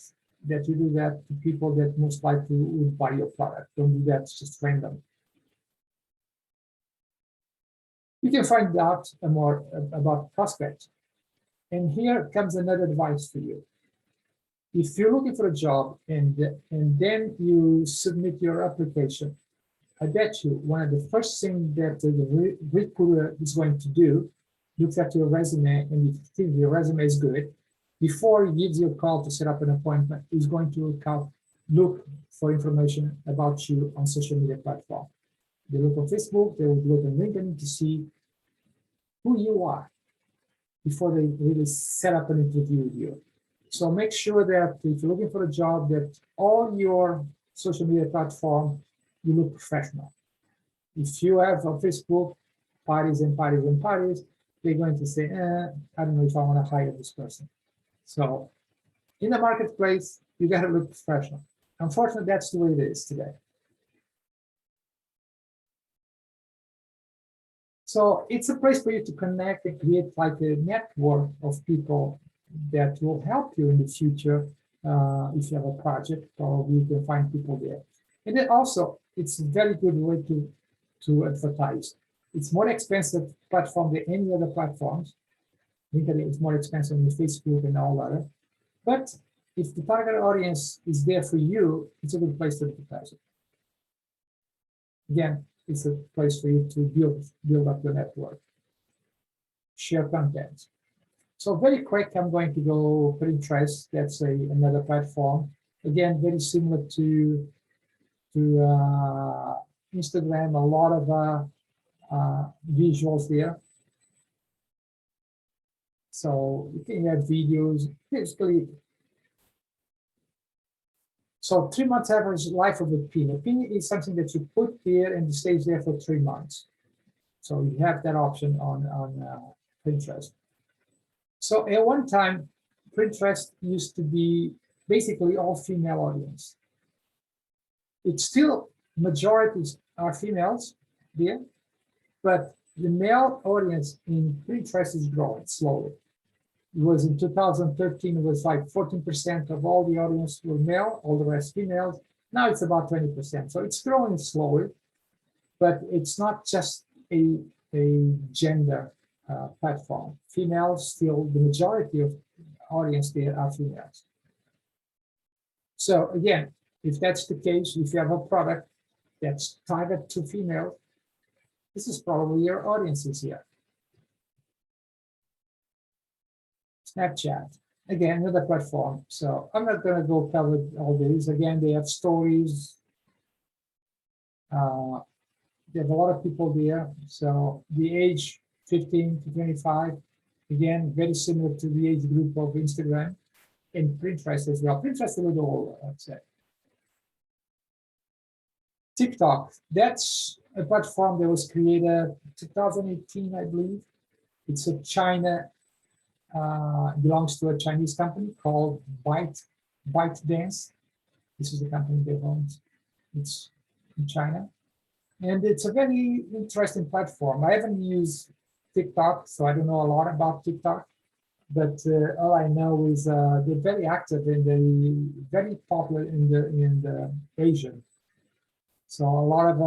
you do that to people that most likely would buy your product. Don't do that just random. You can find out more about prospects. And here comes another advice for you. If you're looking for a job and then you submit your application, I bet you one of the first things that the recruiter is going to do, looks at your resume, and if your resume is good, before he gives you a call to set up an appointment, he's going to look for information about you on social media platform. They look on Facebook, they will look on LinkedIn to see who you are before they really set up an interview with you. So make sure that if you're looking for a job, that on your social media platform, you look professional. If you have on Facebook parties and parties and parties, they're going to say, I don't know if I want to hire this person. So in the marketplace, you got to look professional. Unfortunately, that's the way it is today. So it's a place for you to connect and create like a network of people that will help you in the future if you have a project, or you can find people there. And then also, it's a very good way to advertise. It's more expensive platform than any other platforms. LinkedIn is more expensive than Facebook and all other. But if the target audience is there for you, it's a good place to advertise it. Again, it's a place for you to build up your network, share content. So very quick, I'm going to go Pinterest. That's another platform. Again, very similar to Instagram. A lot of visuals there. So you can have videos, basically. So 3 months average life of a pin. A pin is something that you put there and it stays there for 3 months. So you have that option on Pinterest. So at one time, Pinterest used to be basically all female audience. It's still majorities are females there, but the male audience in Pinterest is growing slowly. It was in 2013, it was like 14% of all the audience were male, all the rest females. Now it's about 20%. So it's growing slowly, but it's not just a gender platform. Females still, the majority of audience there are females. So again, if that's the case, if you have a product that's targeted to females, this is probably your audiences here. Snapchat, again, another platform. So I'm not going to go cover all these. Again, they have stories. They have a lot of people there. So the age 15 to 25, again, very similar to the age group of Instagram and Pinterest as well. Pinterest a little older, I'd say. TikTok, that's a platform that was created 2018, I believe. It's a China, belongs to a Chinese company called ByteDance. This is the company that owns. It's in China. And it's a very interesting platform. I haven't used TikTok, so I don't know a lot about TikTok. But all I know is they're very active and they very popular in the Asian. So a lot of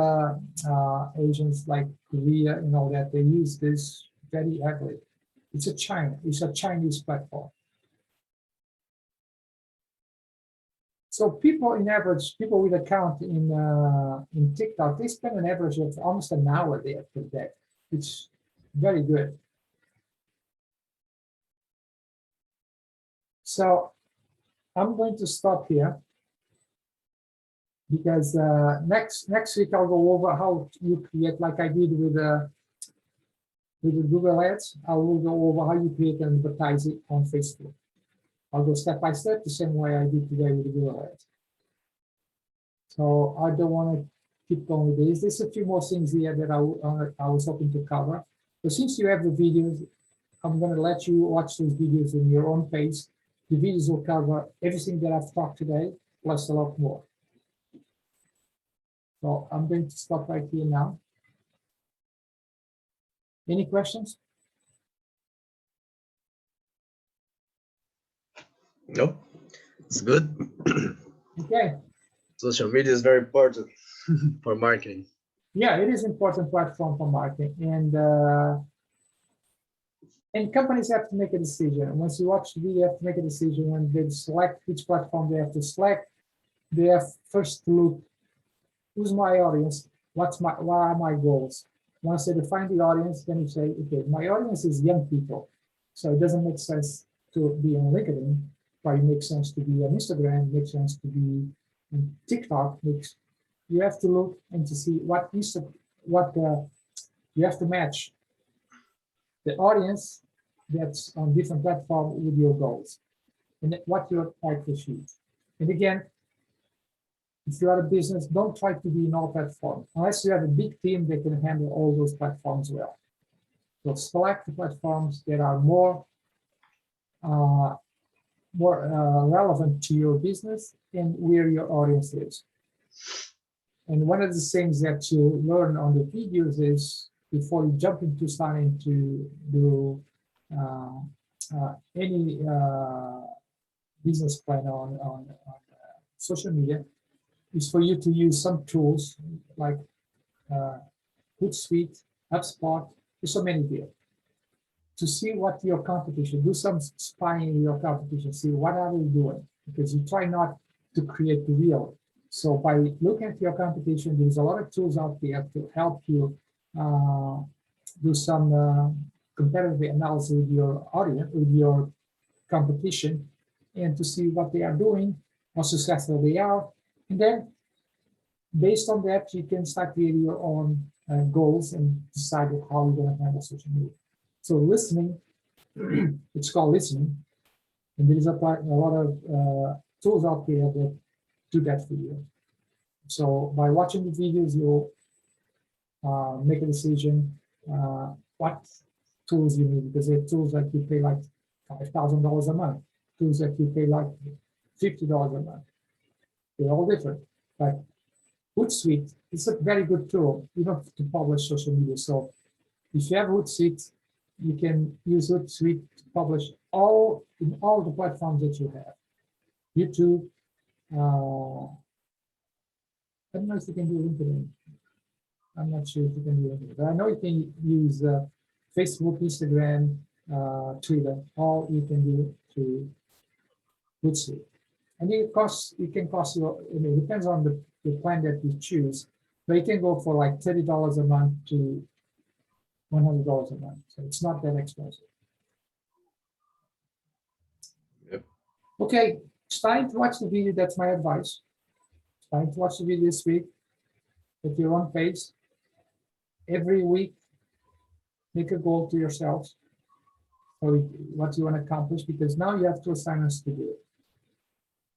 Asians like Korea and all that, they use this very heavily. It's a Chinese platform. So people in average, people with account in TikTok, they spend an average of almost an hour there per day. It's very good. So I'm going to stop here because next week I'll go over how you create, like I did with the Google Ads. I will go over how you create and advertise it on Facebook. I'll go step by step the same way I did today with the Google Ads. So I don't want to keep going with this. There's a few more things here that I was hoping to cover. But since you have the videos, I'm going to let you watch those videos in your own pace. The videos will cover everything that I've talked today, plus a lot more. So I'm going to stop right here now. Any questions? No, it's good. Okay. Social media is very important for marketing. Yeah, it is important platform for marketing, and companies have to make a decision. Once you watch the video, you have to make a decision. When they select which platform they have to select, they have first to look, who's my audience? What are my goals? Once they define the audience, then you say, okay, my audience is young people. So it doesn't make sense to be on LinkedIn, probably makes sense to be on Instagram, makes sense to be on TikTok. You have to look and to see you have to match the audience that's on different platforms with your goals and what you're trying to achieve. And again, if you are a business, don't try to be in all platforms unless you have a big team that can handle all those platforms well. So select the platforms that are more relevant to your business and where your audience is. And one of the things that you learn on the videos is before you jump into starting to do any business plan on social media, is for you to use some tools like Hootsuite, HubSpot, there's so many there, to see what your competition, do some spying in your competition, see what are they doing, because you try not to create the wheel. So by looking at your competition, there's a lot of tools out there to help you do some competitive analysis with your audience, with your competition, and to see what they are doing, how successful they are. And then based on that, you can start creating your own goals and decide how you're going to handle social media. So listening, it's called listening. And there is a lot of tools out there that do that for you. So by watching the videos, you'll make a decision what tools you need, because there are tools that you pay like $5,000 a month, tools that you pay like $50 a month. They're all different. But Hootsuite is a very good tool, even to publish social media. So if you have Hootsuite, you can use Hootsuite to publish in all the platforms that you have. YouTube, I don't know if you can do LinkedIn. I'm not sure if you can do LinkedIn, but I know you can use Facebook, Instagram, Twitter. All you can do to Hootsuite. And it can cost you, it depends on the plan that you choose, but it can go for like $30 a month to $100 a month. So it's not that expensive. Yep. Okay, starting to watch the video, that's my advice. Starting to watch the video this week at your own pace. Every week, make a goal to yourselves or what you want to accomplish, because now you have 2 assignments to do.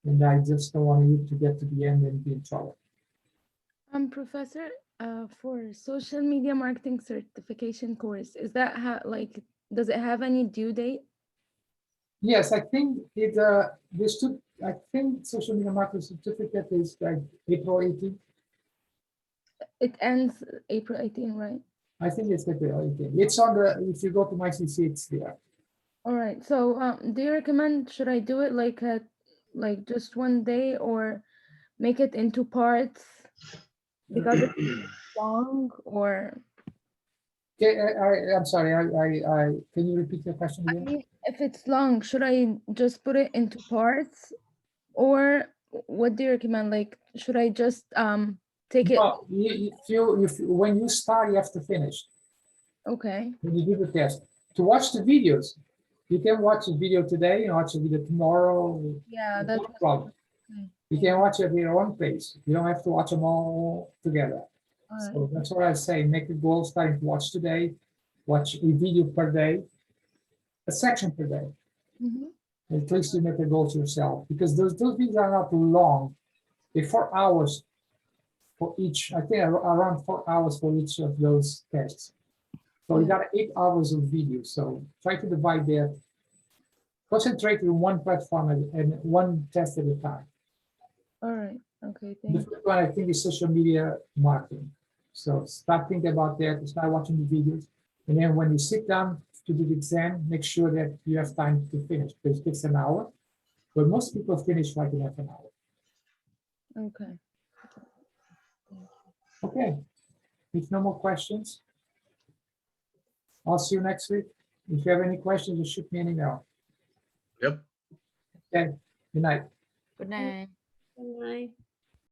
And I just don't want you to get to the end and be in trouble. Professor, for social media marketing certification course, is that does it have any due date? Yes, I think I think social media marketing certificate is like April 18th. It ends April 18, right? I think it's April 18th. It's on the, if you go to my CC, it's there. All right. So, do you recommend should I do it like like just one day or make it into parts because it's long or Okay, I'm sorry, can you repeat your question I again? mean, if it's long, should I just put it into parts or what do you recommend? Like, should I just take it? No, when you start, you have to finish. Okay. When you do the test. To watch the videos, you can watch a video today and watch a video tomorrow. Yeah, no that's problem. okay. You can watch it at your own pace. You don't have to watch them all together. All right. So that's what I say. Make a goal starting to watch today. Watch a video per day, a section per day. Mhm. At least you make a goal to yourself because those videos are not long. They're 4 hours for each. I think around 4 hours for each of those tests. So you Yeah. got 8 hours of video. So try to divide that. Concentrate on one platform and one test at a time. All right. Okay. The Thank you. first one I think is social media marketing. So start thinking about that, start watching the videos. And then when you sit down to do the exam, make sure that you have time to finish because it takes an hour. But most people finish like in half an hour. Okay. Okay. If no more questions, I'll see you next week. If you have any questions, just shoot me an email. Yep. Okay. Good night. Good night. Good night.